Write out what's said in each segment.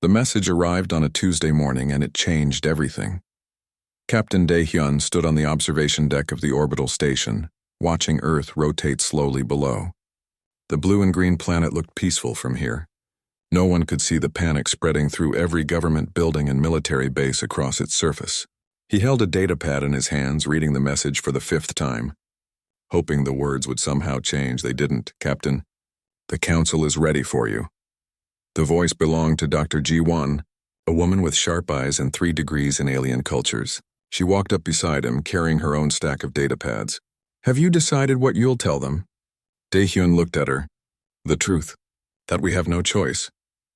The message arrived on a Tuesday morning and it changed everything. Captain Dae-hyun stood on the observation deck of the orbital station, watching Earth rotate slowly below. The blue and green planet looked peaceful from here. No one could see the panic spreading through every government building and military base across its surface. He held a datapad in his hands, reading the message for the 5th time. Hoping the words would somehow change, they didn't. Captain, the Council is ready for you. The voice belonged to Dr. Ji-won, a woman with sharp eyes and 3 degrees in alien cultures. She walked up beside him, carrying her own stack of datapads. Have you decided what you'll tell them? Dae-hyun looked at her. The truth. That we have no choice.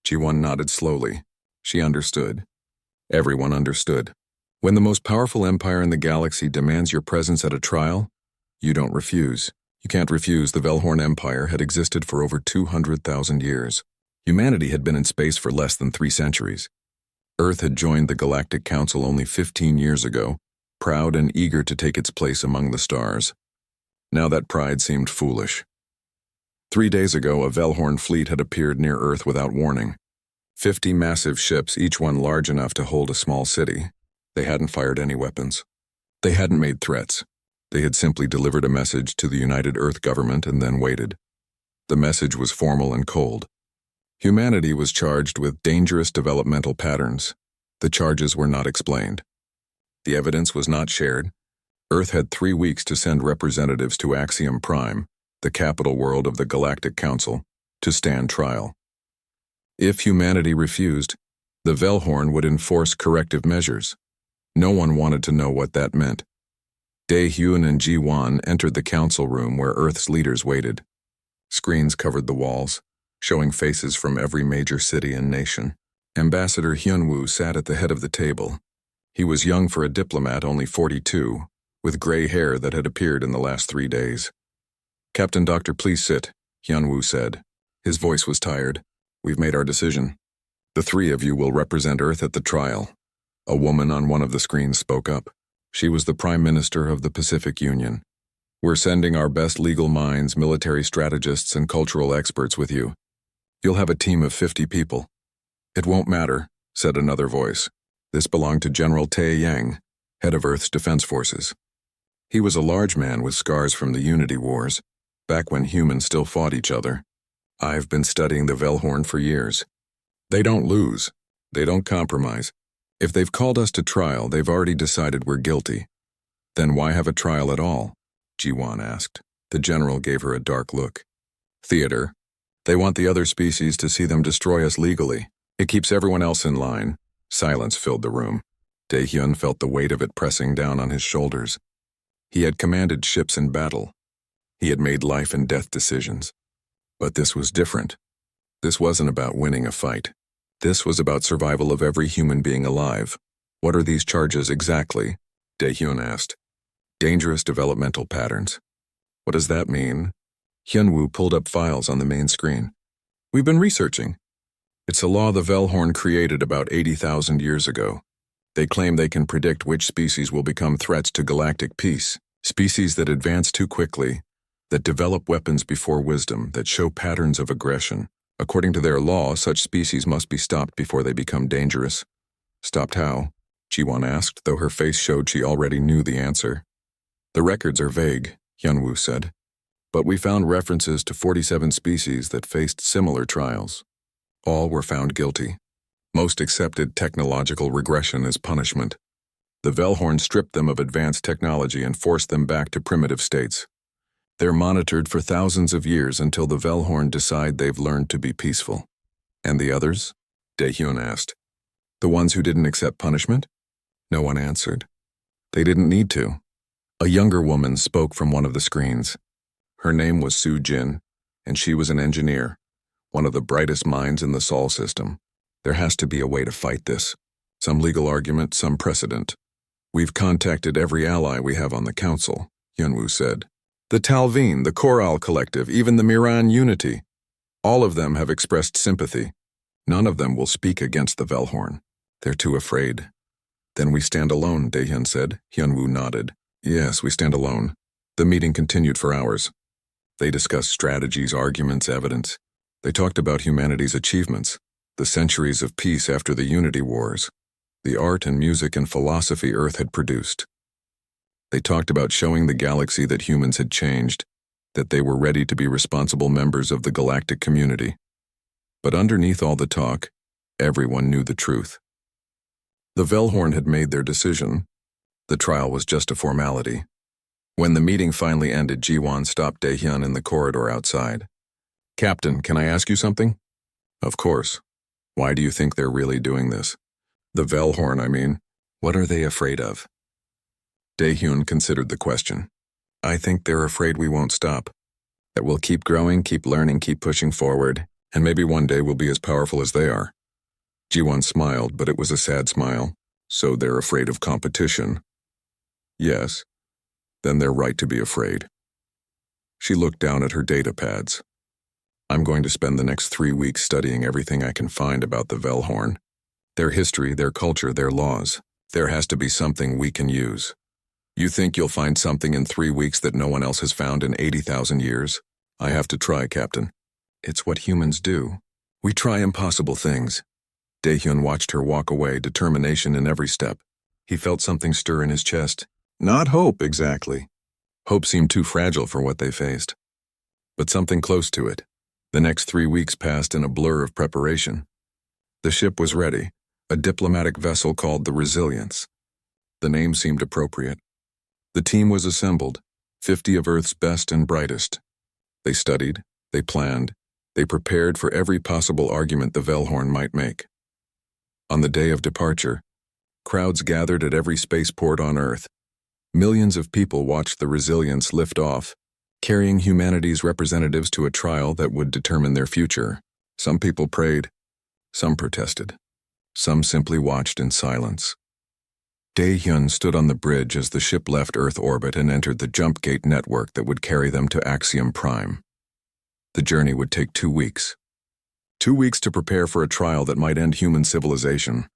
Ji-won nodded slowly. She understood. Everyone understood. When the most powerful empire in the galaxy demands your presence at a trial, you don't refuse. You can't refuse. The Velhorn Empire had existed for over 200,000 years. Humanity had been in space for less than 3 centuries. Earth had joined the Galactic Council only 15 years ago, proud and eager to take its place among the stars. Now that pride seemed foolish. 3 days ago, a Velhorn fleet had appeared near Earth without warning. 50 massive ships, each one large enough to hold a small city. They hadn't fired any weapons. They hadn't made threats. They had simply delivered a message to the United Earth government and then waited. The message was formal and cold. Humanity was charged with dangerous developmental patterns. The charges were not explained. The evidence was not shared. Earth had 3 weeks to send representatives to Axiom Prime, the capital world of the Galactic Council, to stand trial. If humanity refused, the Velhorn would enforce corrective measures. No one wanted to know what that meant. Dae-hyun and Ji-won entered the council room where Earth's leaders waited. Screens covered the walls, showing faces from every major city and nation. Ambassador Hyun-woo sat at the head of the table. He was young for a diplomat, only 42, with gray hair that had appeared in the last 3 days. Captain Doctor, please sit, Hyun-woo said. His voice was tired. We've made our decision. The 3 of you will represent Earth at the trial. A woman on one of the screens spoke up. She was the Prime Minister of the Pacific Union. We're sending our best legal minds, military strategists, and cultural experts with you. You'll have a team of 50 people. It won't matter, said another voice. This belonged to General Tae-yang, head of Earth's defense forces. He was a large man with scars from the Unity Wars, back when humans still fought each other. I've been studying the Velhorn for years. They don't lose. They don't compromise. If they've called us to trial, they've already decided we're guilty. Then why have a trial at all? Ji-won asked. The general gave her a dark look. Theater. They want the other species to see them destroy us legally. It keeps everyone else in line. Silence filled the room. Dae-hyun felt the weight of it pressing down on his shoulders. He had commanded ships in battle. He had made life and death decisions. But this was different. This wasn't about winning a fight. This was about survival of every human being alive. What are these charges exactly? Dae-hyun asked. Dangerous developmental patterns. What does that mean? Hyun-woo pulled up files on the main screen. We've been researching. It's a law the Velhorn created about 80,000 years ago. They claim they can predict which species will become threats to galactic peace. Species that advance too quickly, that develop weapons before wisdom, that show patterns of aggression. According to their law, such species must be stopped before they become dangerous. Stopped how? Ji-won asked, though her face showed she already knew the answer. The records are vague, Hyun-woo said. But we found references to 47 species that faced similar trials. All were found guilty. Most accepted technological regression as punishment. The Velhorn stripped them of advanced technology and forced them back to primitive states. They're monitored for thousands of years until the Velhorn decide they've learned to be peaceful. And the others? Dae-hyun asked. The ones who didn't accept punishment? No one answered. They didn't need to. A younger woman spoke from one of the screens. Her name was Soo-jin, and she was an engineer, one of the brightest minds in the Sol system. There has to be a way to fight this. Some legal argument, some precedent. We've contacted every ally we have on the council, Hyun-woo said. The Talveen, the Koral Collective, even the Miran Unity. All of them have expressed sympathy. None of them will speak against the Velhorn. They're too afraid. Then we stand alone, Dae-hyun said. Hyun-woo nodded. Yes, we stand alone. The meeting continued for hours. They discussed strategies, arguments, evidence. They talked about humanity's achievements. the centuries of peace after the Unity Wars, the art and music and philosophy Earth had produced. They talked about showing the galaxy that humans had changed, that they were ready to be responsible members of the galactic community. But underneath all the talk, everyone knew the truth. The Velhorn had made their decision. The trial was just a formality. When the meeting finally ended, Jiwon stopped Daehyun in the corridor outside. "Captain, can I ask you something?" "Of course. Why do you think they're really doing this?" "The Velhorn, I mean. What are they afraid of?" Daehyun considered the question. "I think they're afraid we won't stop. That we'll keep growing, keep learning, keep pushing forward, and maybe one day we'll be as powerful as they are." Jiwon smiled, but it was a sad smile. "So they're afraid of competition?" "Yes. Then they're right to be afraid." She looked down at her data pads. "I'm going to spend the next 3 weeks studying everything I can find about the Velhorn. Their history, their culture, their laws. There has to be something we can use." "You think you'll find something in 3 weeks that no one else has found in 80,000 years? I have to try, Captain." "It's what humans do. We try impossible things." Daehyun watched her walk away, determination in every step. He felt something stir in his chest. Not hope, exactly. Hope seemed too fragile for what they faced. But something close to it. The next 3 weeks passed in a blur of preparation. The ship was ready, a diplomatic vessel called the Resilience. The name seemed appropriate. The team was assembled, 50 of Earth's best and brightest. They studied, they planned, they prepared for every possible argument the Velhorn might make. On the day of departure, crowds gathered at every spaceport on Earth. Millions of people watched the Resilience lift off, carrying humanity's representatives to a trial that would determine their future. Some people prayed, some protested, some simply watched in silence. Daehyun stood on the bridge as the ship left Earth orbit and entered the jump gate network that would carry them to Axiom Prime. The journey would take 2 weeks. 2 weeks to prepare for a trial that might end human civilization.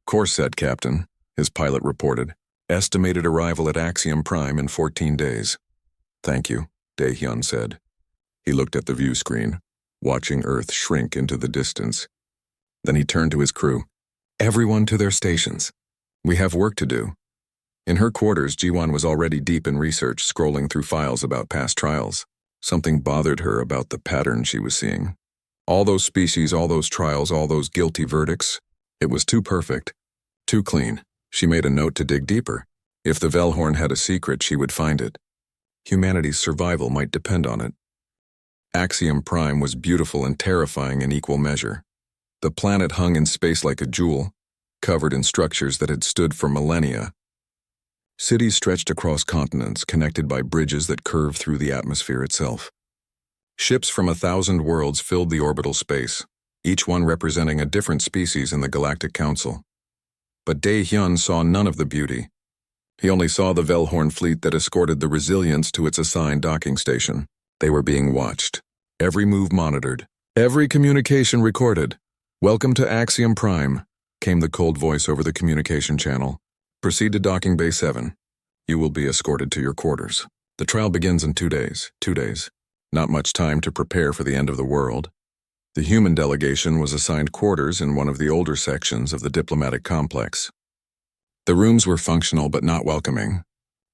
"Course set, Captain," his pilot reported. "Estimated arrival at Axiom Prime in 14 days. "Thank you," Daehyun said. He looked at the view screen, watching Earth shrink into the distance. Then he turned to his crew. "Everyone to their stations. We have work to do." In her quarters, Jiwon was already deep in research, scrolling through files about past trials. Something bothered her about the pattern she was seeing. All those species, all those trials, all those guilty verdicts. It was too perfect, too clean. She made a note to dig deeper. If the Velhorn had a secret, she would find it. Humanity's survival might depend on it. Axiom Prime was beautiful and terrifying in equal measure. The planet hung in space like a jewel, covered in structures that had stood for millennia. Cities stretched across continents, connected by bridges that curved through the atmosphere itself. Ships from 1,000 worlds filled the orbital space, each one representing a different species in the Galactic Council. But Daehyun saw none of the beauty. He only saw the Velhorn fleet that escorted the Resilience to its assigned docking station. They were being watched, every move monitored, every communication recorded. "Welcome to Axiom Prime," came the cold voice over the communication channel. "Proceed to docking bay 7. You will be escorted to your quarters. The trial begins in 2 days. 2 days. Not much time to prepare for the end of the world." The human delegation was assigned quarters in one of the older sections of the diplomatic complex. The rooms were functional but not welcoming.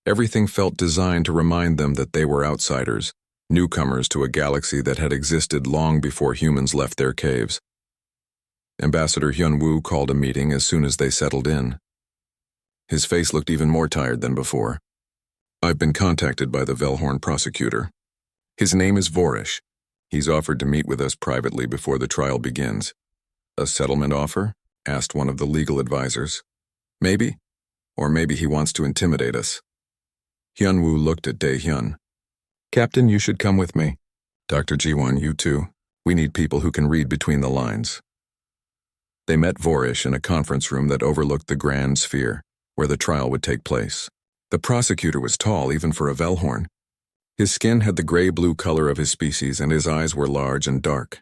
Everything felt designed to remind them that they were outsiders, newcomers to a galaxy that had existed long before humans left their caves. Ambassador Hyun-woo called a meeting as soon as they settled in. His face looked even more tired than before. "I've been contacted by the Velhorn prosecutor. His name is Vorish. He's offered to meet with us privately before the trial begins." "A settlement offer?" asked one of the legal advisors. "Maybe. Or maybe he wants to intimidate us." Hyun-woo looked at Daehyun. "Captain, you should come with me." "Dr. Jiwon, you too. We need people who can read between the lines." They met Vorish in a conference room that overlooked the Grand Sphere, where the trial would take place. The prosecutor was tall even for a Velhorn. His skin had the gray-blue color of his species, and his eyes were large and dark.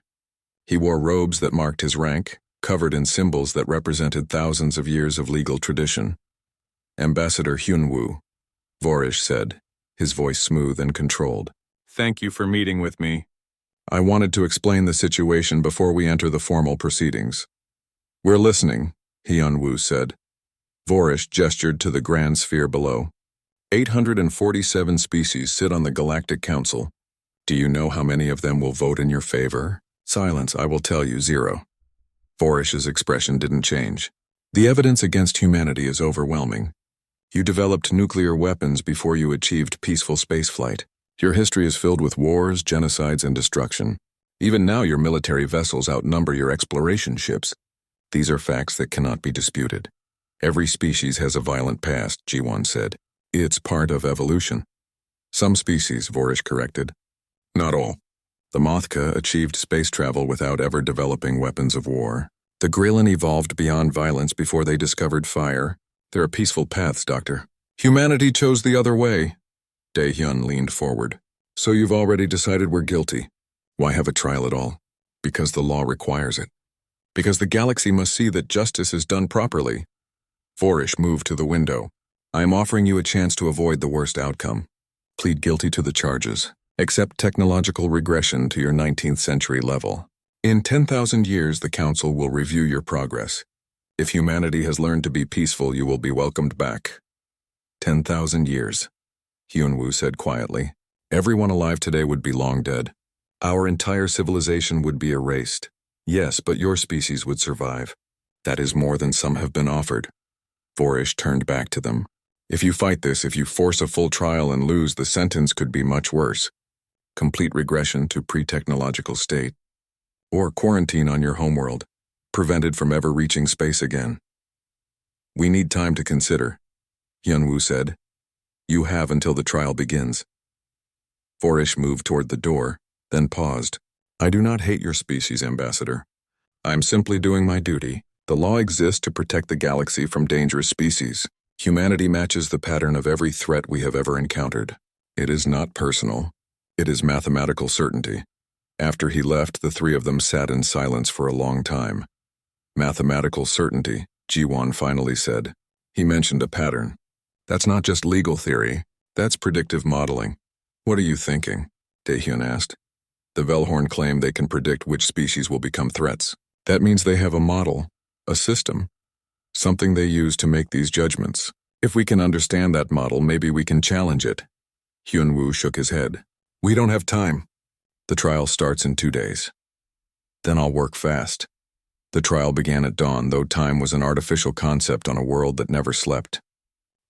He wore robes that marked his rank, covered in symbols that represented thousands of years of legal tradition. "Ambassador Hyun-woo," Vorish said, his voice smooth and controlled. "Thank you for meeting with me. I wanted to explain the situation before we enter the formal proceedings. We're listening, Hyun-woo said. Vorish gestured to the grand sphere below. 847 species sit on the Galactic Council. Do you know how many of them will vote in your favor? Silence, I will tell you, 0. Vorish's expression didn't change. The evidence against humanity is overwhelming. You developed nuclear weapons before you achieved peaceful spaceflight. Your history is filled with wars, genocides, and destruction. Even now your military vessels outnumber your exploration ships. These are facts that cannot be disputed. Every species has a violent past, Ji-won said. It's part of evolution. Some species, Vorish corrected. Not all. The Mothka achieved space travel without ever developing weapons of war. The Grillin evolved beyond violence before they discovered fire. There are peaceful paths, Doctor. Humanity chose the other way. Dae-hyun leaned forward. So you've already decided we're guilty. Why have a trial at all? Because the law requires it. Because the galaxy must see that justice is done properly. Vorish moved to the window. I am offering you a chance to avoid the worst outcome. Plead guilty to the charges. Accept technological regression to your 19th century level. In 10,000 years, the Council will review your progress. If humanity has learned to be peaceful, you will be welcomed back. 10,000 years, Hyun-woo said quietly. Everyone alive today would be long dead. Our entire civilization would be erased. Yes, but your species would survive. That is more than some have been offered. Vorish turned back to them. If you fight this, if you force a full trial and lose, the sentence could be much worse. Complete regression to pre-technological state. Or quarantine on your homeworld, prevented from ever reaching space again. We need time to consider, Hyun-woo said. You have until the trial begins. Vorish moved toward the door, then paused. I do not hate your species, Ambassador. I am simply doing my duty. The law exists to protect the galaxy from dangerous species. Humanity matches the pattern of every threat we have ever encountered. It is not personal. It is mathematical certainty. After he left, the three of them sat in silence for a long time. Mathematical certainty, Ji-won finally said. He mentioned a pattern. That's not just legal theory. That's predictive modeling. What are you thinking? Dae-hyun asked. The Velhorn claim they can predict which species will become threats. That means they have a model, a system, something they use to make these judgments. If we can understand that model, maybe we can challenge it. Hyun-woo shook his head. We don't have time. The trial starts in 2 days. Then I'll work fast. The trial began at dawn, though time was an artificial concept on a world that never slept.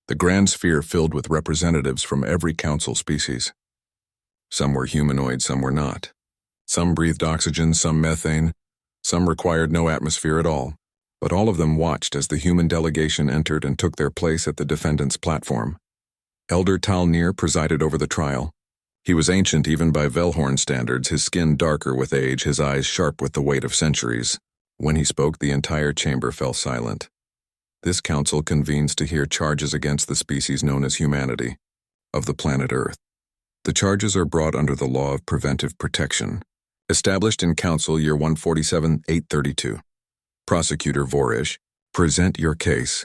The grand sphere filled with representatives from every council species. Some were humanoid, some were not. Some breathed oxygen, some methane, some required no atmosphere at all. But all of them watched as the human delegation entered and took their place at the defendant's platform. Elder Tal-Nir presided over the trial. He was ancient even by Velhorn standards, his skin darker with age, his eyes sharp with the weight of centuries. When he spoke, the entire chamber fell silent. This council convenes to hear charges against the species known as humanity, of the planet Earth. The charges are brought under the law of preventive protection, established in Council Year 147-832. Prosecutor Vorish, present your case.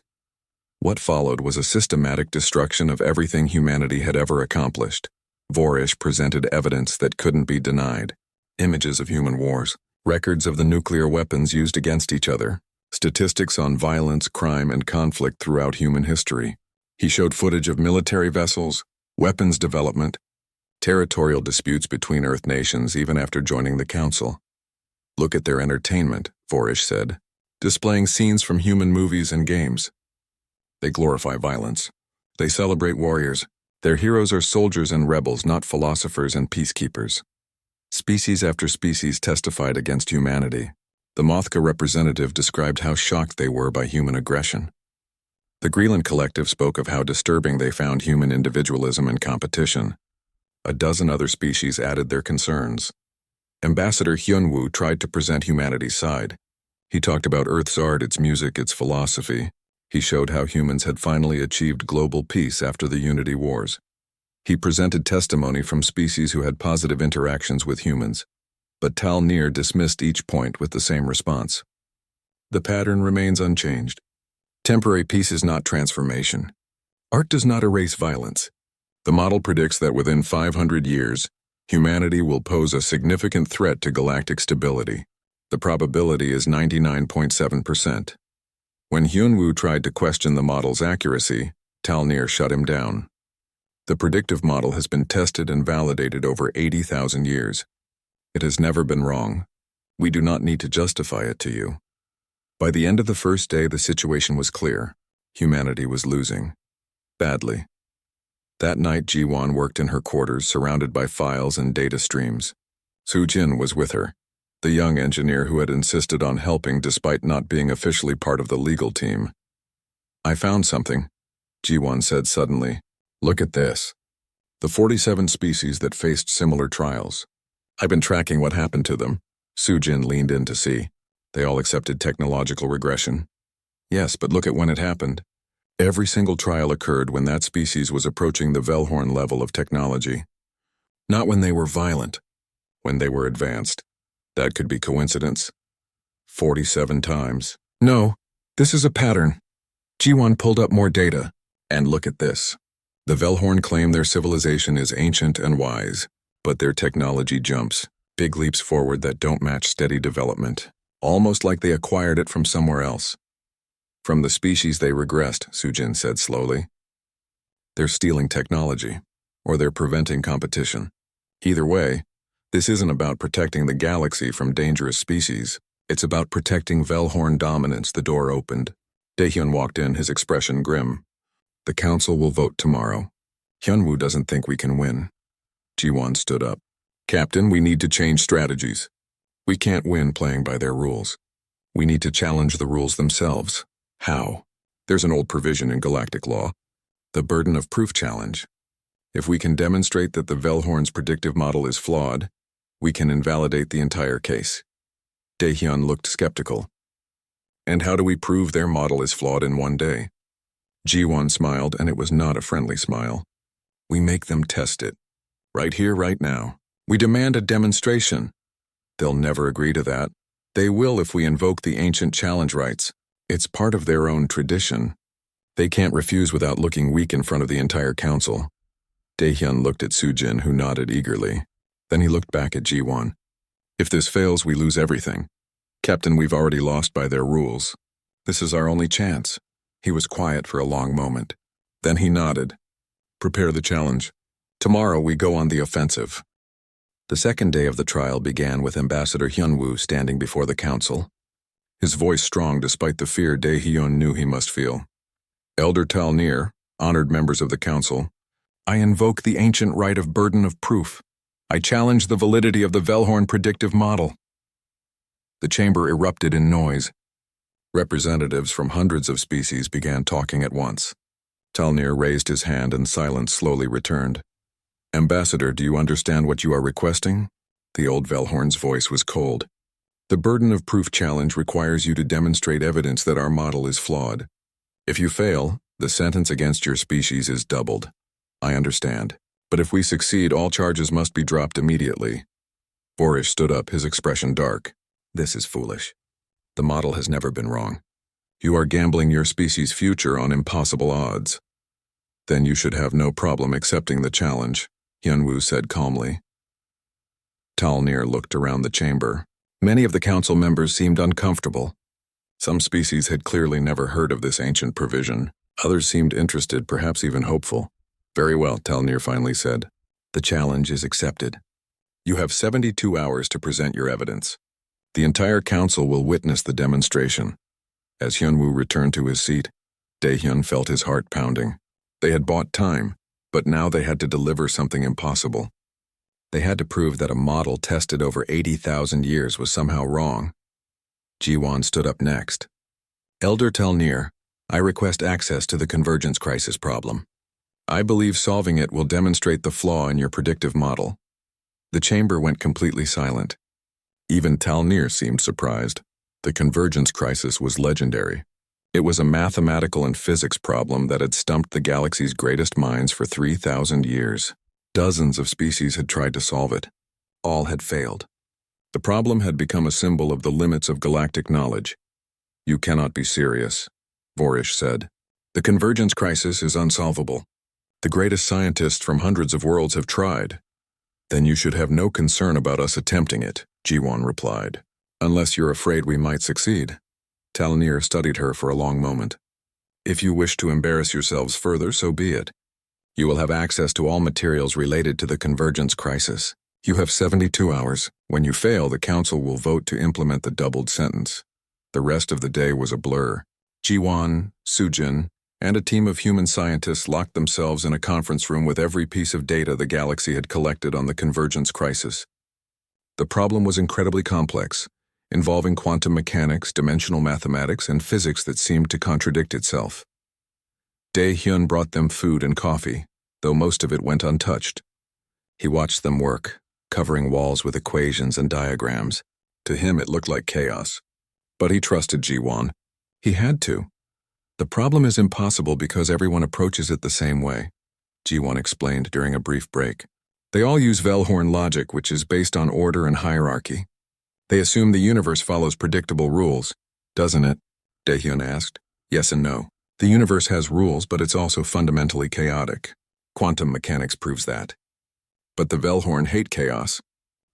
What followed was a systematic destruction of everything humanity had ever accomplished. Vorish presented evidence that couldn't be denied. Images of human wars, records of the nuclear weapons used against each other, statistics on violence, crime, and conflict throughout human history. He showed footage of military vessels, weapons development, territorial disputes between Earth nations even after joining the Council. Look at their entertainment, Vorish said, displaying scenes from human movies and games. They glorify violence. They celebrate warriors. Their heroes are soldiers and rebels, not philosophers and peacekeepers. Species after species testified against humanity. The Mothka representative described how shocked they were by human aggression. The Greenland collective spoke of how disturbing they found human individualism and competition. A dozen other species added their concerns. Ambassador Hyun-woo tried to present humanity's side. He talked about Earth's art, its music, its philosophy. He showed how humans had finally achieved global peace after the Unity Wars. He presented testimony from species who had positive interactions with humans, but Tal-Nir dismissed each point with the same response. The pattern remains unchanged. Temporary peace is not transformation. Art does not erase violence. The model predicts that within 500 years, humanity will pose a significant threat to galactic stability. The probability is 99.7%. When Hyunwoo tried to question the model's accuracy, Talnir shut him down. The predictive model has been tested and validated over 80,000 years. It has never been wrong. We do not need to justify it to you. By the end of the first day, the situation was clear. Humanity was losing. Badly. That night, Ji-won worked in her quarters, surrounded by files and data streams. Soo-jin was with her, the young engineer who had insisted on helping despite not being officially part of the legal team. "I found something," Ji-won said suddenly. "Look at this. The 47 species that faced similar trials. I've been tracking what happened to them." Soo-jin leaned in to see. They all accepted technological regression. "Yes, but look at when it happened. Every single trial occurred when that species was approaching the Velhorn level of technology. Not when they were violent, when they were advanced. That could be coincidence. 47 times. No, this is a pattern." Ji-won pulled up more data. "And look at this. The Velhorn claim their civilization is ancient and wise, but their technology jumps, big leaps forward that don't match steady development, almost like they acquired it from somewhere else." "From the species they regressed," Soo-jin said slowly. "They're stealing technology, or they're preventing competition. Either way, this isn't about protecting the galaxy from dangerous species. It's about protecting Velhorn dominance." The door opened. Daehyun walked in, his expression grim. "The council will vote tomorrow. Hyunwoo doesn't think we can win." Ji-won stood up. "Captain, we need to change strategies. We can't win playing by their rules. We need to challenge the rules themselves." "How?" "There's an old provision in galactic law. The burden of proof challenge. If we can demonstrate that the Velhorn's predictive model is flawed, we can invalidate the entire case." Daehyun looked skeptical. "And how do we prove their model is flawed in one day?" Ji-won smiled, and it was not a friendly smile. "We make them test it. Right here, right now. We demand a demonstration. They'll never agree to that. They will if we invoke the ancient challenge rights. It's part of their own tradition. They can't refuse without looking weak in front of the entire council." Daehyun looked at Soo-jin, who nodded eagerly. Then he looked back at Ji-won. "If this fails, we lose everything. Captain, we've already lost by their rules. This is our only chance." He was quiet for a long moment. Then he nodded. "Prepare the challenge. Tomorrow we go on the offensive." The second day of the trial began with Ambassador Hyunwoo standing before the council. His voice strong despite the fear Daehyun knew he must feel. "Elder Talnir, honored members of the council, I invoke the ancient right of burden of proof. I challenge the validity of the Velhorn predictive model." The chamber erupted in noise. Representatives from hundreds of species began talking at once. Talnir raised his hand and silence slowly returned. "Ambassador, do you understand what you are requesting?" The old Velhorn's voice was cold. "The burden of proof challenge requires you to demonstrate evidence that our model is flawed. If you fail, the sentence against your species is doubled. I understand. But if we succeed, all charges must be dropped immediately." Borish stood up, his expression dark. "This is foolish. The model has never been wrong. You are gambling your species' future on impossible odds." "Then you should have no problem accepting the challenge," Hyunwoo said calmly. Talnir looked around the chamber. Many of the council members seemed uncomfortable. Some species had clearly never heard of this ancient provision. Others seemed interested, perhaps even hopeful. "Very well," Talnir finally said. "The challenge is accepted. You have 72 hours to present your evidence. The entire council will witness the demonstration." As Hyunwoo returned to his seat, Daehyun felt his heart pounding. They had bought time, but now they had to deliver something impossible. They had to prove that a model tested over 80,000 years was somehow wrong. Ji-won stood up next. "Elder Talnir, I request access to the convergence crisis problem. I believe solving it will demonstrate the flaw in your predictive model." The chamber went completely silent. Even Talnir seemed surprised. The convergence crisis was legendary. It was a mathematical and physics problem that had stumped the galaxy's greatest minds for 3,000 years. Dozens of species had tried to solve it. All had failed. The problem had become a symbol of the limits of galactic knowledge. "You cannot be serious," Borish said. "The convergence crisis is unsolvable. The greatest scientists from hundreds of worlds have tried." "Then you should have no concern about us attempting it," Ji-won replied. Unless you're afraid we might succeed. Tal'Nir studied her for a long moment. If you wish to embarrass yourselves further, so be it. You will have access to all materials related to the convergence crisis. You have 72 hours. When you fail, the council will vote to implement the doubled sentence. The rest of the day was a blur. Jiwan, Sujin, and a team of human scientists locked themselves in a conference room with every piece of data the galaxy had collected on the convergence crisis. The problem was incredibly complex, involving quantum mechanics, dimensional mathematics, and physics that seemed to contradict itself. Dae-hyun brought them food and coffee, though most of it went untouched. He watched them work, covering walls with equations and diagrams. To him, it looked like chaos. But he trusted Jiwan. He had to. The problem is impossible because everyone approaches it the same way, Jiwan explained during a brief break. They all use Velhorn logic, which is based on order and hierarchy. They assume the universe follows predictable rules, doesn't it? Dae-hyun asked. Yes and no. The universe has rules, but it's also fundamentally chaotic. Quantum mechanics proves that. But the Velhorn hate chaos.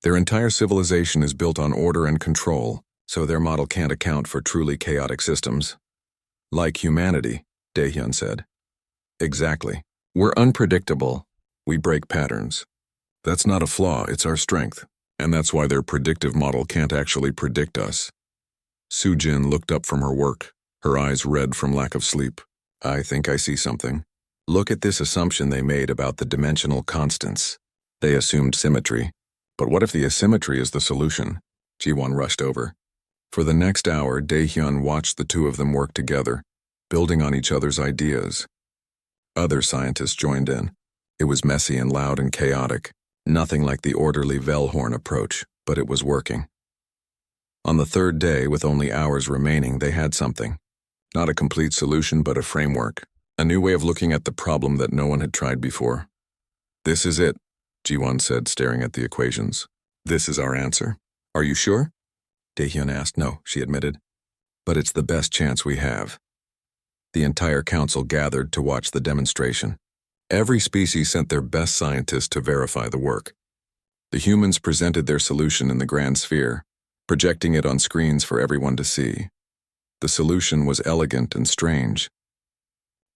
Their entire civilization is built on order and control, so their model can't account for truly chaotic systems. Like humanity, Dae-hyun said. Exactly. We're unpredictable. We break patterns. That's not a flaw, it's our strength. And that's why their predictive model can't actually predict us. Sujin looked up from her work, her eyes red from lack of sleep. I think I see something. Look at this assumption they made about the dimensional constants. They assumed symmetry. But what if the asymmetry is the solution? Jiwan rushed over. For the next hour, Dae-hyun watched the two of them work together, building on each other's ideas. Other scientists joined in. It was messy and loud and chaotic. Nothing like the orderly Velhorn approach, but it was working. On the third day, with only hours remaining, they had something. Not a complete solution, but a framework. A new way of looking at the problem that no one had tried before. This is it, Jiwan said, staring at the equations. This is our answer. Are you sure? Dae-hyun asked. No, she admitted. But it's the best chance we have. The entire council gathered to watch the demonstration. Every species sent their best scientists to verify the work. The humans presented their solution in the grand sphere, projecting it on screens for everyone to see. The solution was elegant and strange.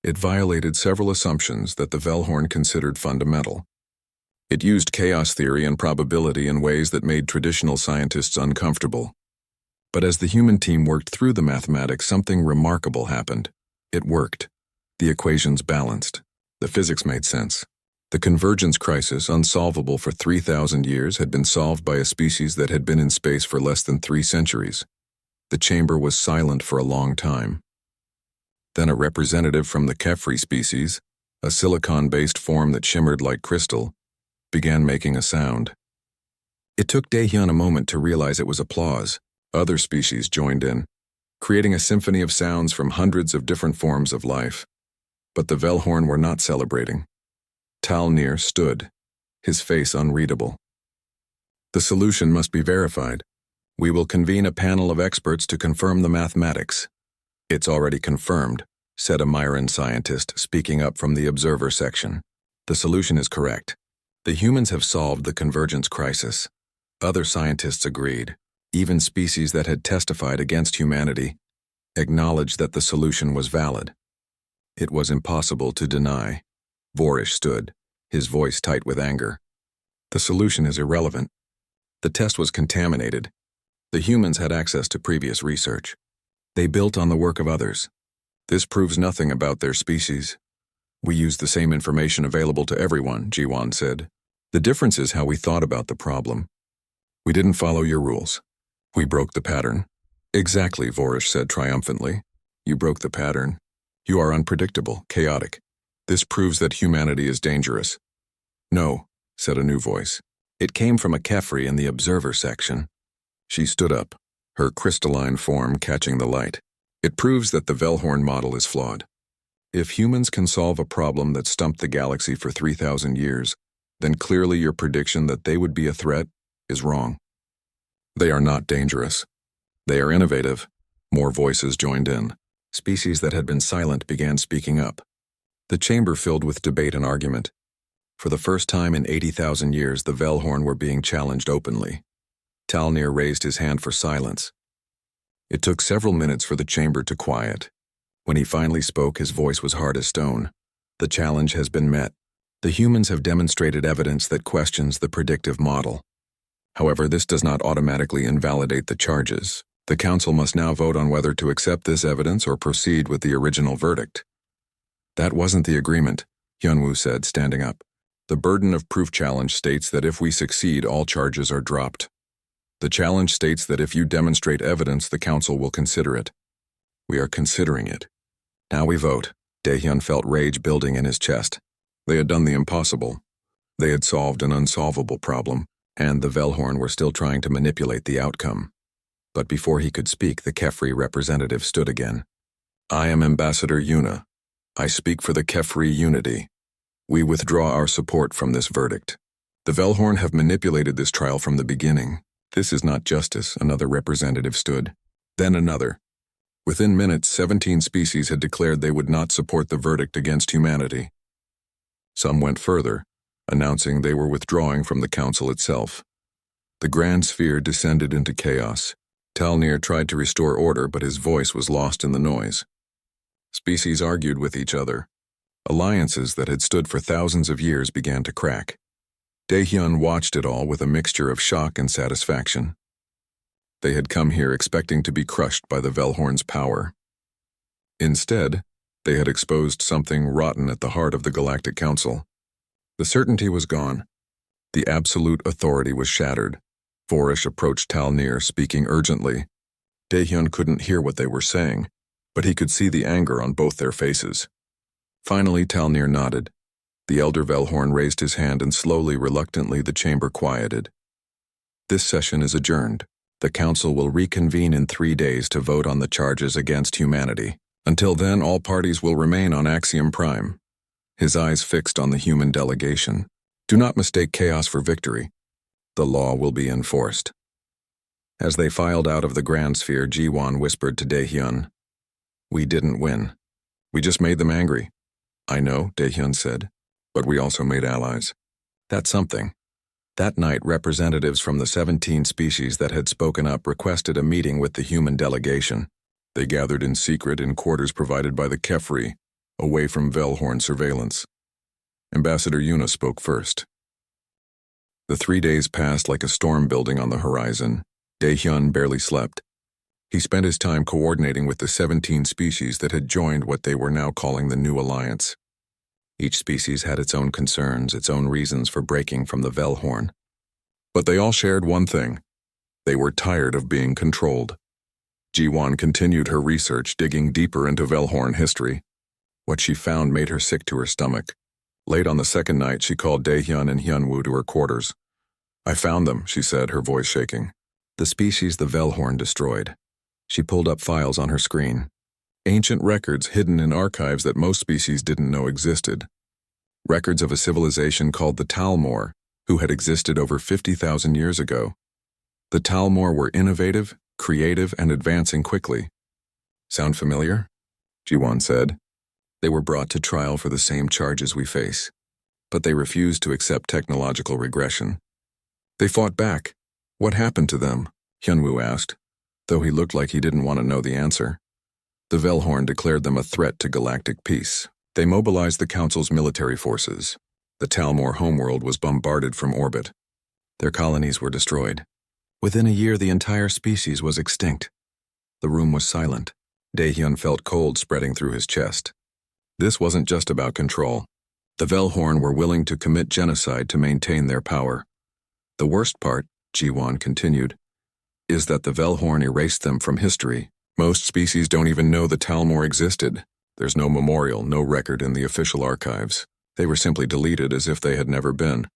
It violated several assumptions that the Velhorn considered fundamental. It used chaos theory and probability in ways that made traditional scientists uncomfortable. But as the human team worked through the mathematics, something remarkable happened. It worked. The equations balanced. The physics made sense. The convergence crisis, unsolvable for 3,000 years, had been solved by a species that had been in space for less than 3 centuries. The chamber was silent for a long time. Then a representative from the Kefri species, a silicon-based form that shimmered like crystal, began making a sound. It took Dae-hyun a moment to realize it was applause. Other species joined in, creating a symphony of sounds from hundreds of different forms of life. But the Velhorn were not celebrating. Tal'Nir stood, his face unreadable. The solution must be verified. We will convene a panel of experts to confirm the mathematics. It's already confirmed, said a Myran scientist speaking up from the observer section. The solution is correct. The humans have solved the convergence crisis. Other scientists agreed. Even species that had testified against humanity acknowledged that the solution was valid. It was impossible to deny. Vorish stood, his voice tight with anger. The solution is irrelevant. The test was contaminated. The humans had access to previous research. They built on the work of others. This proves nothing about their species. We used the same information available to everyone, Jiwan said. The difference is how we thought about the problem. We didn't follow your rules. We broke the pattern. Exactly, Vorish said triumphantly. You broke the pattern. You are unpredictable, chaotic. This proves that humanity is dangerous. No, said a new voice. It came from a Kefri in the observer section. She stood up, her crystalline form catching the light. It proves that the Velhorn model is flawed. If humans can solve a problem that stumped the galaxy for 3,000 years, then clearly your prediction that they would be a threat is wrong. They are not dangerous. They are innovative. More voices joined in. Species that had been silent began speaking up. The chamber filled with debate and argument. For the first time in 80,000 years, the Velhorn were being challenged openly. Talnir raised his hand for silence. It took several minutes for the chamber to quiet. When he finally spoke, his voice was hard as stone. The challenge has been met. The humans have demonstrated evidence that questions the predictive model. However, this does not automatically invalidate the charges. The council must now vote on whether to accept this evidence or proceed with the original verdict. That wasn't the agreement, Hyunwoo said, standing up. The burden of proof challenge states that if we succeed, all charges are dropped. The challenge states that if you demonstrate evidence, the council will consider it. We are considering it. Now we vote. Daehyun felt rage building in his chest. They had done the impossible. They had solved an unsolvable problem, and the Velhorn were still trying to manipulate the outcome. But before he could speak, the Kefri representative stood again. I am Ambassador Yuna. I speak for the Kefri unity. We withdraw our support from this verdict. The Velhorn have manipulated this trial from the beginning. This is not justice, another representative stood. Then another. Within minutes, 17 species had declared they would not support the verdict against humanity. Some went further, announcing they were withdrawing from the council itself. The grand sphere descended into chaos. Talnir tried to restore order, but his voice was lost in the noise. Species argued with each other. Alliances that had stood for thousands of years began to crack. Daehyun watched it all with a mixture of shock and satisfaction. They had come here expecting to be crushed by the Velhorn's power. Instead, they had exposed something rotten at the heart of the Galactic Council. The certainty was gone. The absolute authority was shattered. Vorish approached Talnir, speaking urgently. Daehyun couldn't hear what they were saying, but he could see the anger on both their faces. Finally, Talnir nodded. The elder Velhorn raised his hand and slowly, reluctantly, the chamber quieted. This session is adjourned. The council will reconvene in 3 days to vote on the charges against humanity. Until then, all parties will remain on Axiom Prime. His eyes fixed on the human delegation. Do not mistake chaos for victory. The law will be enforced. As they filed out of the Grand Sphere, Jiwon whispered to Daehyun, We didn't win. We just made them angry. I know, Daehyun said, but we also made allies. That's something. That night, representatives from the 17 species that had spoken up requested a meeting with the human delegation. They gathered in secret in quarters provided by the Kefri, away from Velhorn surveillance. Ambassador Yuna spoke first. The 3 days passed like a storm building on the horizon. Daehyun barely slept. He spent his time coordinating with the 17 species that had joined what they were now calling the New Alliance. Each species had its own concerns, its own reasons for breaking from the Velhorn. But they all shared one thing. They were tired of being controlled. Jiwon continued her research, digging deeper into Velhorn history. What she found made her sick to her stomach. Late on the second night, she called Daehyun and Hyunwoo to her quarters. I found them, she said, her voice shaking. The species the Velhorn destroyed. She pulled up files on her screen. Ancient records hidden in archives that most species didn't know existed. Records of a civilization called the Talmor, who had existed over 50,000 years ago. The Talmor were innovative, creative, and advancing quickly. Sound familiar? Jiwon said. They were brought to trial for the same charges we face. But they refused to accept technological regression. They fought back. What happened to them? Hyunwoo asked, though he looked like he didn't want to know the answer. The Velhorn declared them a threat to galactic peace. They mobilized the Council's military forces. The Talmor homeworld was bombarded from orbit. Their colonies were destroyed. Within a year, the entire species was extinct. The room was silent. Daehyun felt cold spreading through his chest. This wasn't just about control. The Velhorn were willing to commit genocide to maintain their power. The worst part, Jiwon continued, is that the Velhorn erased them from history. Most species don't even know the Talmor existed. There's no memorial, no record in the official archives. They were simply deleted as if they had never been.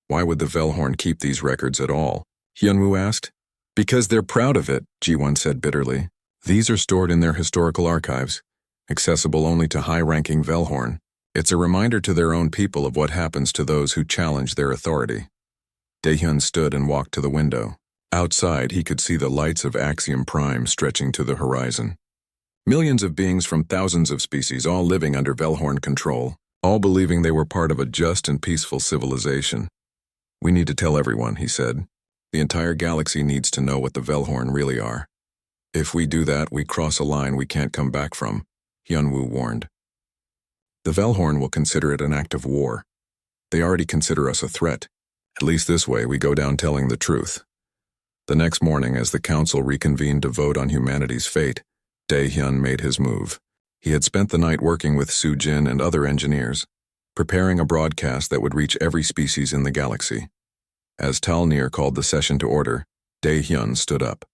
Why would the Velhorn keep these records at all? Hyunwoo asked. Because they're proud of it, Jiwon said bitterly. These are stored in their historical archives, accessible only to high-ranking Velhorn. It's a reminder to their own people of what happens to those who challenge their authority. Daehyun stood and walked to the window. Outside, he could see the lights of Axiom Prime stretching to the horizon. Millions of beings from thousands of species, all living under Velhorn control, all believing they were part of a just and peaceful civilization. We need to tell everyone, he said. The entire galaxy needs to know what the Velhorn really are. If we do that, we cross a line we can't come back from, Hyunwoo warned. The Velhorn will consider it an act of war. They already consider us a threat. At least this way, we go down telling the truth. The next morning, as the council reconvened to vote on humanity's fate, Dae-hyun made his move. He had spent the night working with Soo-jin and other engineers, preparing a broadcast that would reach every species in the galaxy. As Talnir called the session to order, Dae-hyun stood up.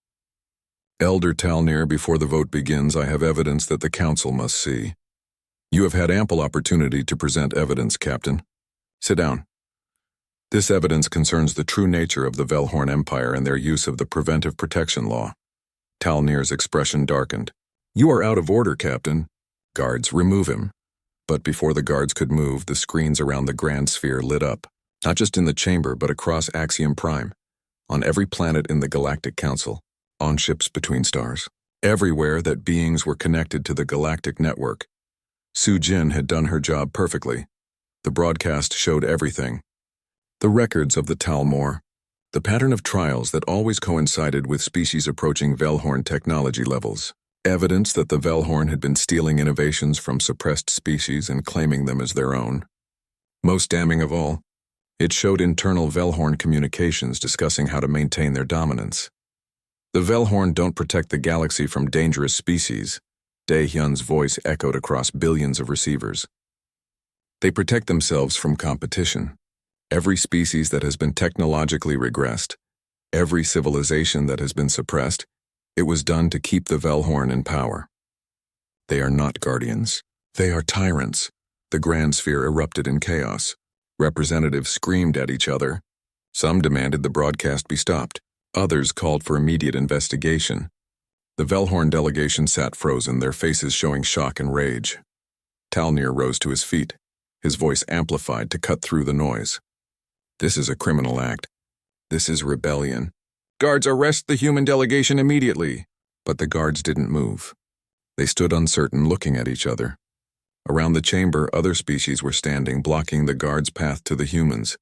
Elder Talnir, before the vote begins, I have evidence that the council must see. You have had ample opportunity to present evidence, Captain. Sit down. This evidence concerns the true nature of the Velhorn Empire and their use of the Preventive Protection Law. Talnir's expression darkened. You are out of order, Captain. Guards, remove him. But before the guards could move, the screens around the Grand Sphere lit up, not just in the chamber but across Axiom Prime, on every planet in the Galactic Council, on ships between stars. Everywhere that beings were connected to the Galactic Network. Soo-jin had done her job perfectly. The broadcast showed everything. The records of the Talmor, the pattern of trials that always coincided with species approaching Velhorn technology levels. Evidence that the Velhorn had been stealing innovations from suppressed species and claiming them as their own. Most damning of all, it showed internal Velhorn communications discussing how to maintain their dominance. The Velhorn don't protect the galaxy from dangerous species. Dae-hyun's voice echoed across billions of receivers. They protect themselves from competition. Every species that has been technologically regressed, every civilization that has been suppressed, it was done to keep the Velhorn in power. They are not guardians. They are tyrants. The Grand Sphere erupted in chaos. Representatives screamed at each other. Some demanded the broadcast be stopped. Others called for immediate investigation. The Velhorn delegation sat frozen, their faces showing shock and rage. Talnir rose to his feet, his voice amplified to cut through the noise. This is a criminal act. This is rebellion. Guards, arrest the human delegation immediately. But the guards didn't move. They stood uncertain, looking at each other. Around the chamber, other species were standing, blocking the guards' path to the humans.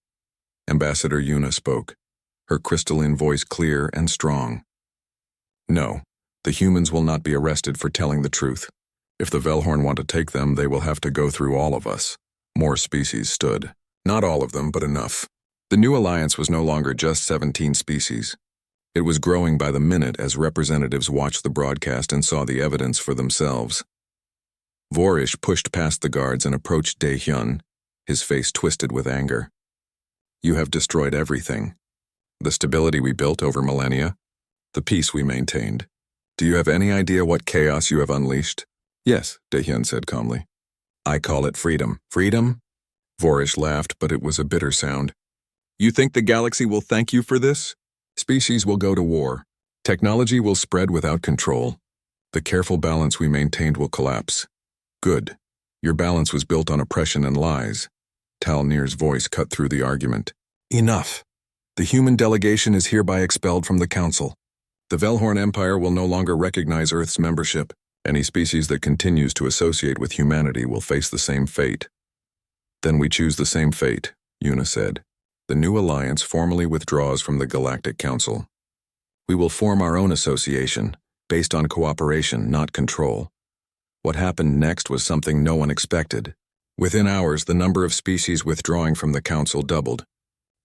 Ambassador Yuna spoke, her crystalline voice clear and strong. No, the humans will not be arrested for telling the truth. If the Velhorn want to take them, they will have to go through all of us. More species stood. Not all of them, but enough. The new alliance was no longer just 17 species. It was growing by the minute as representatives watched the broadcast and saw the evidence for themselves. Vorish pushed past the guards and approached Dae-hyun, his face twisted with anger. You have destroyed everything. The stability we built over millennia, the peace we maintained. Do you have any idea what chaos you have unleashed? Yes, Dae-hyun said calmly. I call it freedom. Freedom? Vorish laughed, but it was a bitter sound. You think the galaxy will thank you for this? Species will go to war. Technology will spread without control. The careful balance we maintained will collapse. Good. Your balance was built on oppression and lies. Talnir's voice cut through the argument. Enough. The human delegation is hereby expelled from the council. The Velhorn Empire will no longer recognize Earth's membership. Any species that continues to associate with humanity will face the same fate. Then we choose the same fate, Yuna said. The new alliance formally withdraws from the Galactic Council. We will form our own association, based on cooperation, not control. What happened next was something no one expected. Within hours, the number of species withdrawing from the Council doubled,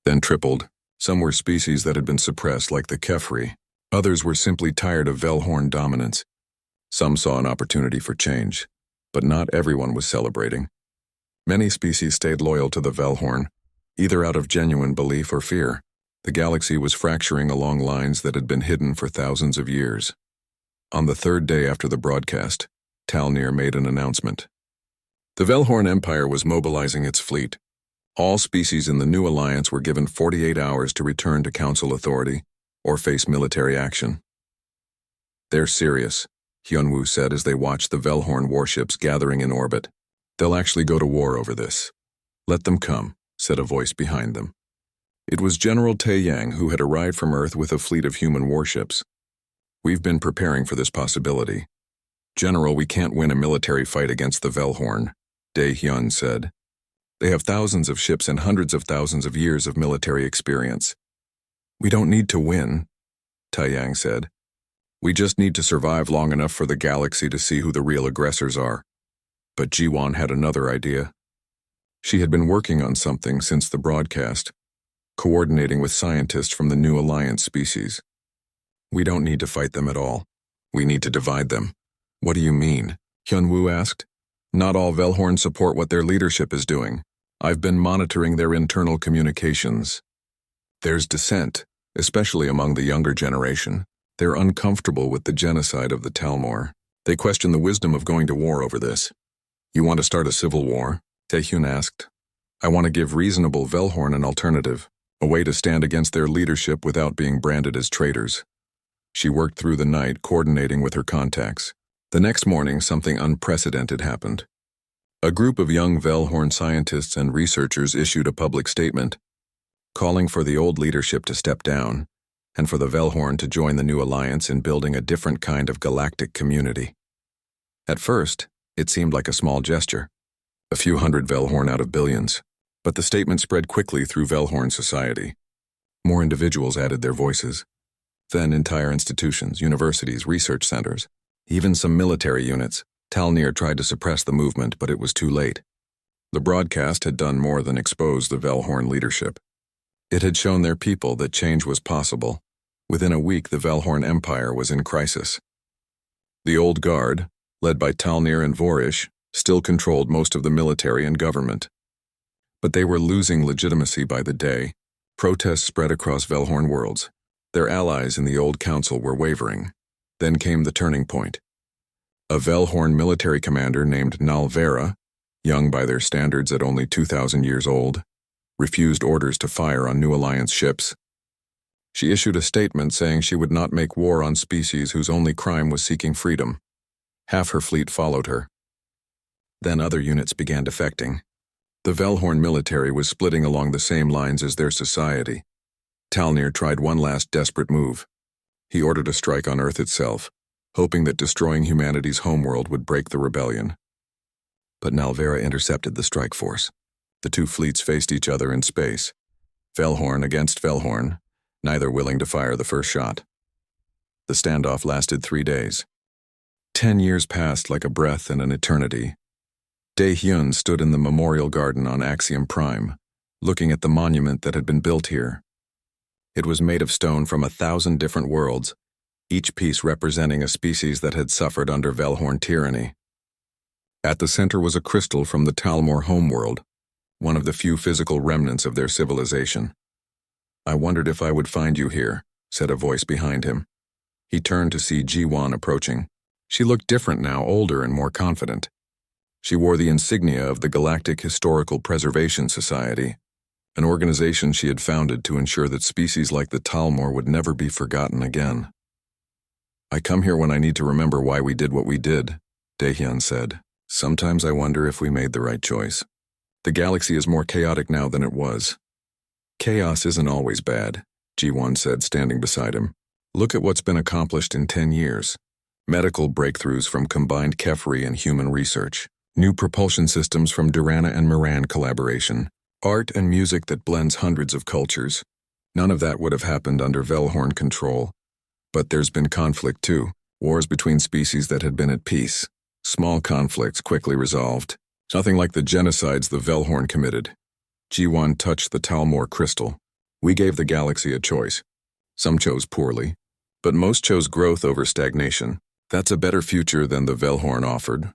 then tripled. Some were species that had been suppressed, like the Kefri. Others were simply tired of Velhorn dominance. Some saw an opportunity for change, but not everyone was celebrating. Many species stayed loyal to the Velhorn, either out of genuine belief or fear. The galaxy was fracturing along lines that had been hidden for thousands of years. On the third day after the broadcast, Talnir made an announcement. The Velhorn Empire was mobilizing its fleet. All species in the new alliance were given 48 hours to return to Council authority or face military action. They're serious, Hyunwoo said as they watched the Velhorn warships gathering in orbit. They'll actually go to war over this. Let them come, said a voice behind them. It was General Tae-yang, who had arrived from Earth with a fleet of human warships. We've been preparing for this possibility. General, we can't win a military fight against the Velhorn, Dae-hyun said. They have thousands of ships and hundreds of thousands of years of military experience. We don't need to win, Taiyang said. We just need to survive long enough for the galaxy to see who the real aggressors are. But Jiwan had another idea. She had been working on something since the broadcast, coordinating with scientists from the new Alliance species. We don't need to fight them at all. We need to divide them. What do you mean? Hyunwoo asked. Not all Velhorn support what their leadership is doing. I've been monitoring their internal communications. There's dissent, especially among the younger generation. They're uncomfortable with the genocide of the Talmor. They question the wisdom of going to war over this. You want to start a civil war? Taehyun asked. I want to give reasonable Velhorn an alternative, a way to stand against their leadership without being branded as traitors. She worked through the night, coordinating with her contacts. The next morning, something unprecedented happened. A group of young Velhorn scientists and researchers issued a public statement, calling for the old leadership to step down, and for the Velhorn to join the new alliance in building a different kind of galactic community. At first, it seemed like a small gesture, a few hundred Velhorn out of billions, but the statement spread quickly through Velhorn society. More individuals added their voices. Then entire institutions, universities, research centers, even some military units. Talnir tried to suppress the movement, but it was too late. The broadcast had done more than expose the Velhorn leadership. It had shown their people that change was possible. Within a week, the Velhorn Empire was in crisis. The Old Guard, led by Talnir and Vorish, still controlled most of the military and government. But they were losing legitimacy by the day. Protests spread across Velhorn worlds. Their allies in the Old Council were wavering. Then came the turning point. A Velhorn military commander named Nalvera, young by their standards at only 2,000 years old, refused orders to fire on New Alliance ships. She issued a statement saying she would not make war on species whose only crime was seeking freedom. Half her fleet followed her. Then other units began defecting. The Velhorn military was splitting along the same lines as their society. Talnir tried one last desperate move. He ordered a strike on Earth itself, hoping that destroying humanity's homeworld would break the rebellion. But Nalvera intercepted the strike force. The two fleets faced each other in space. Velhorn against Velhorn, neither willing to fire the first shot. The standoff lasted 3 days. 10 years passed like a breath and an eternity. Daehyun stood in the memorial garden on Axiom Prime, looking at the monument that had been built here. It was made of stone from 1,000 different worlds, each piece representing a species that had suffered under Velhorn tyranny. At the center was a crystal from the Talmor homeworld, one of the few physical remnants of their civilization. I wondered if I would find you here, said a voice behind him. He turned to see Jiwan approaching. She looked different now, older and more confident. She wore the insignia of the Galactic Historical Preservation Society, an organization she had founded to ensure that species like the Talmor would never be forgotten again. I come here when I need to remember why we did what we did, Daehyun said. Sometimes I wonder if we made the right choice. The galaxy is more chaotic now than it was. Chaos isn't always bad, Jiwan said, standing beside him. Look at what's been accomplished in 10 years. Medical breakthroughs from combined Kefri and human research. New propulsion systems from Durana and Moran collaboration. Art and music that blends hundreds of cultures. None of that would have happened under Velhorn control. But there's been conflict too. Wars between species that had been at peace. Small conflicts quickly resolved. Nothing like the genocides the Velhorn committed. Jiwan touched the Talmor crystal. We gave the galaxy a choice. Some chose poorly, but most chose growth over stagnation. That's a better future than the Velhorn offered.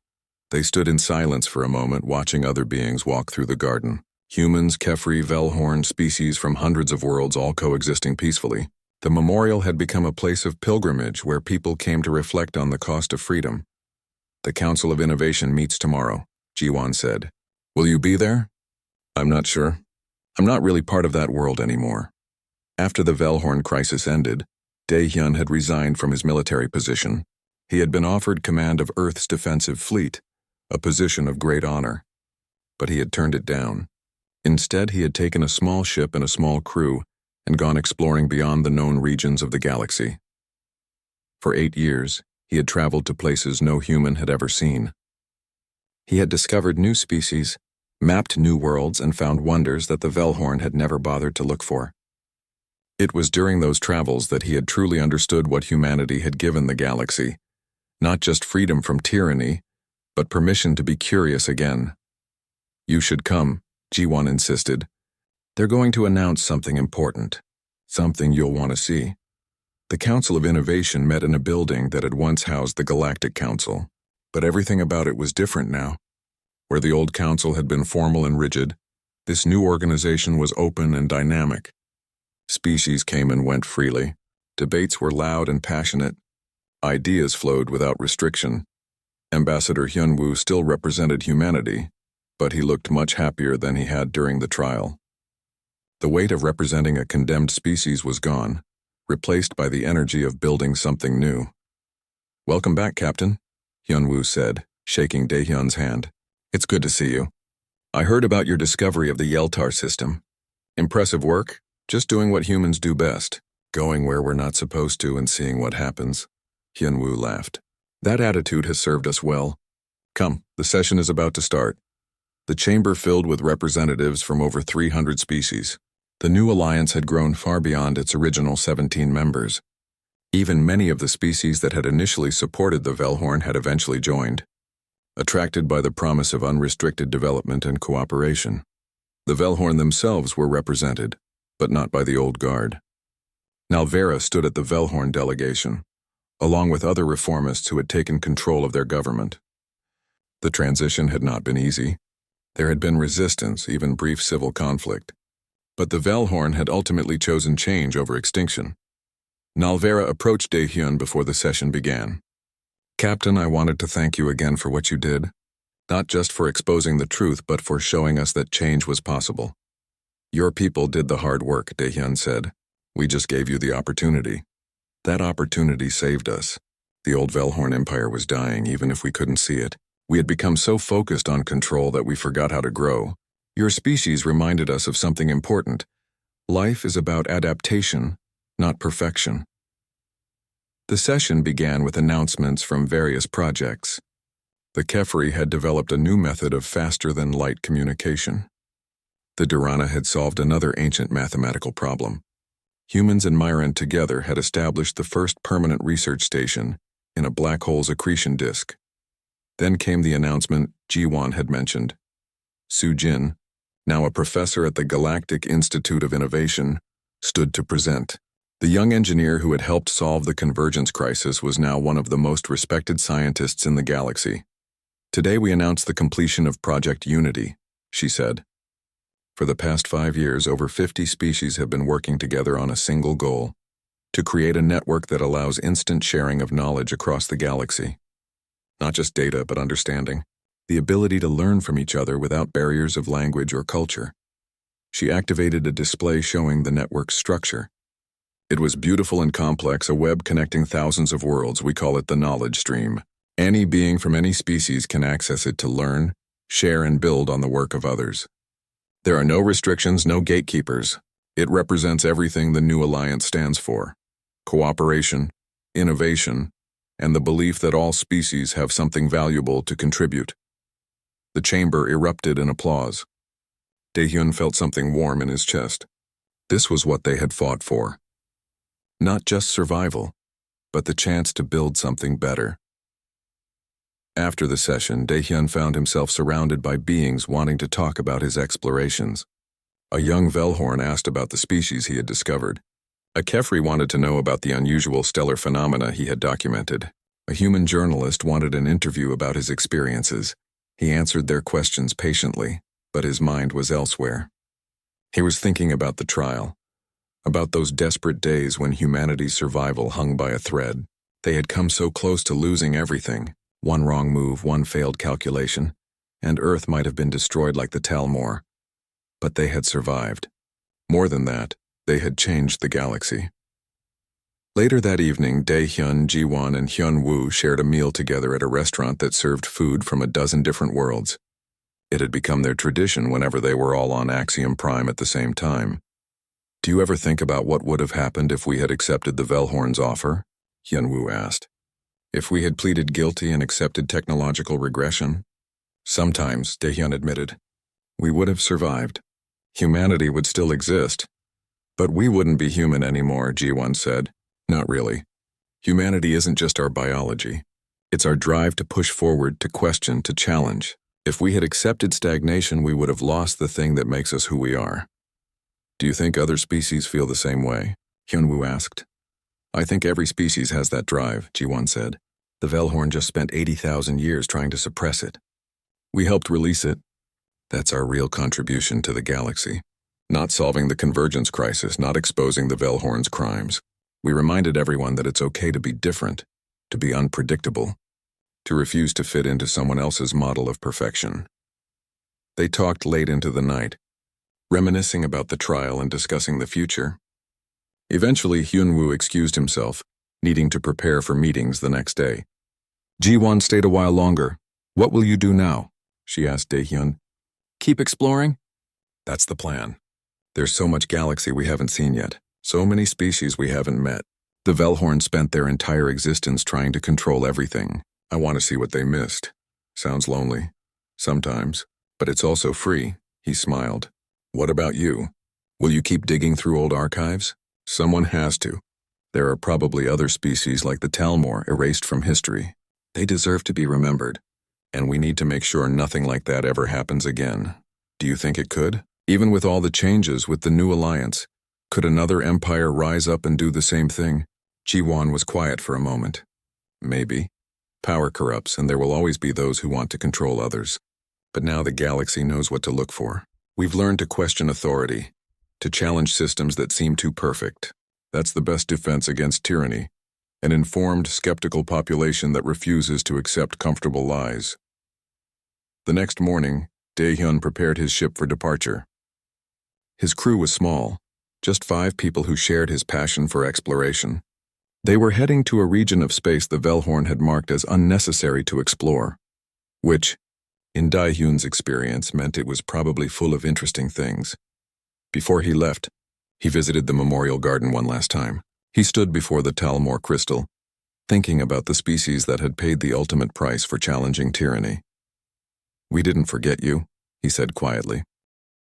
They stood in silence for a moment, watching other beings walk through the garden. Humans, Kefri, Velhorn, species from hundreds of worlds all coexisting peacefully. The memorial had become a place of pilgrimage where people came to reflect on the cost of freedom. The Council of Innovation meets tomorrow, Jiwan said. Will you be there? I'm not sure. I'm not really part of that world anymore. After the Velhorn crisis ended, Daehyun had resigned from his military position. He had been offered command of Earth's defensive fleet, a position of great honor. But he had turned it down. Instead, he had taken a small ship and a small crew and gone exploring beyond the known regions of the galaxy. For 8 years, he had traveled to places no human had ever seen. He had discovered new species, mapped new worlds, and found wonders that the Velhorn had never bothered to look for. It was during those travels that he had truly understood what humanity had given the galaxy. Not just freedom from tyranny, but permission to be curious again. "You should come," G1 insisted. "They're going to announce something important. Something you'll want to see." The Council of Innovation met in a building that had once housed the Galactic Council, but everything about it was different now. Where the old council had been formal and rigid, this new organization was open and dynamic. Species came and went freely. Debates were loud and passionate. Ideas flowed without restriction. Ambassador Hyunwoo still represented humanity, but he looked much happier than he had during the trial. The weight of representing a condemned species was gone, replaced by the energy of building something new. "Welcome back, Captain," Hyunwoo said, shaking Daehyun's hand. "It's good to see you. I heard about your discovery of the Yeltar system. Impressive work, just doing what humans do best, going where we're not supposed to and seeing what happens." Hyunwoo laughed. "That attitude has served us well. Come, the session is about to start." The chamber filled with representatives from over 300 species. The new alliance had grown far beyond its original 17 members. Even many of the species that had initially supported the Velhorn had eventually joined, attracted by the promise of unrestricted development and cooperation. The Velhorn themselves were represented, but not by the old guard. Nalvera stood at the Velhorn delegation, along with other reformists who had taken control of their government. The transition had not been easy. There had been resistance, even brief civil conflict. But the Velhorn had ultimately chosen change over extinction. Nalvera approached Daehyun before the session began. "Captain, I wanted to thank you again for what you did. Not just for exposing the truth, but for showing us that change was possible." "Your people did the hard work," Daehyun said. "We just gave you the opportunity. That opportunity saved us. The old Velhorn Empire was dying, even if we couldn't see it. We had become so focused on control that we forgot how to grow. Your species reminded us of something important. Life is about adaptation, not perfection." The session began with announcements from various projects. The Kefri had developed a new method of faster-than-light communication. The Durana had solved another ancient mathematical problem. Humans and Myron together had established the first permanent research station in a black hole's accretion disk. Then came the announcement Ji-won had mentioned. Su-jin, now a professor at the Galactic Institute of Innovation, stood to present. The young engineer who had helped solve the convergence crisis was now one of the most respected scientists in the galaxy. "Today we announce the completion of Project Unity," she said. For the past 5 years, over 50 species have been working together on a single goal: to create a network that allows instant sharing of knowledge across the galaxy. Not just data, but understanding. The ability to learn from each other without barriers of language or culture. She activated a display showing the network's structure. It was beautiful and complex, a web connecting thousands of worlds. We call it the knowledge stream. Any being from any species can access it to learn, share, and build on the work of others. There are no restrictions, no gatekeepers. It represents everything the new alliance stands for: cooperation, innovation, and the belief that all species have something valuable to contribute. The chamber erupted in applause. Daehyun felt something warm in his chest. This was what they had fought for. Not just survival, but the chance to build something better. After the session, Daehyun found himself surrounded by beings wanting to talk about his explorations. A young Velhorn asked about the species he had discovered. A Kefri wanted to know about the unusual stellar phenomena he had documented. A human journalist wanted an interview about his experiences. He answered their questions patiently, but his mind was elsewhere. He was thinking about the trial, about those desperate days when humanity's survival hung by a thread. They had come so close to losing everything. One wrong move, one failed calculation, and Earth might have been destroyed like the Talmor. But they had survived. More than that, they had changed the galaxy. Later that evening, Daehyun, Ji-won, and Hyun-woo shared a meal together at a restaurant that served food from a dozen different worlds. It had become their tradition whenever they were all on Axiom Prime at the same time. "Do you ever think about what would have happened if we had accepted the Velhorn's offer?" Hyun-woo asked. "If we had pleaded guilty and accepted technological regression?" "Sometimes," Daehyun admitted. "We would have survived. Humanity would still exist. But we wouldn't be human anymore, G1 said. Not really. Humanity isn't just our biology. It's our drive to push forward, to question, to challenge. If we had accepted stagnation, we would have lost the thing that makes us who we are. Do you think other species feel the same way? Hyunwoo asked. I think every species has that drive, Ji-won said. The Velhorn just spent 80,000 years trying to suppress it. We helped release it. That's our real contribution to the galaxy. Not solving the convergence crisis, not exposing the Velhorn's crimes. We reminded everyone that it's okay to be different, to be unpredictable, to refuse to fit into someone else's model of perfection. They talked late into the night, reminiscing about the trial and discussing the future. Eventually, Hyunwoo excused himself, needing to prepare for meetings the next day. Ji-won stayed a while longer. What will you do now? She asked Daehyun. Keep exploring? That's the plan. There's so much galaxy we haven't seen yet, so many species we haven't met. The Velhorn spent their entire existence trying to control everything. I want to see what they missed. Sounds lonely. Sometimes. But it's also free. He smiled. What about you? Will you keep digging through old archives? Someone has to. There are probably other species like the Talmor erased from history. They deserve to be remembered. And we need to make sure nothing like that ever happens again. Do you think it could? Even with all the changes with the new alliance, could another empire rise up and do the same thing? Ji-won was quiet for a moment. Maybe. Power corrupts, and there will always be those who want to control others. But now the galaxy knows what to look for. We've learned to question authority, to challenge systems that seem too perfect. That's the best defense against tyranny, an informed, skeptical population that refuses to accept comfortable lies. The next morning, Daehyun prepared his ship for departure. His crew was small, just 5 people who shared his passion for exploration. They were heading to a region of space the Velhorn had marked as unnecessary to explore, which, in Daehyun's experience, meant it was probably full of interesting things. Before he left, he visited the memorial garden one last time. He stood before the Talmor crystal, thinking about the species that had paid the ultimate price for challenging tyranny. We didn't forget you, he said quietly.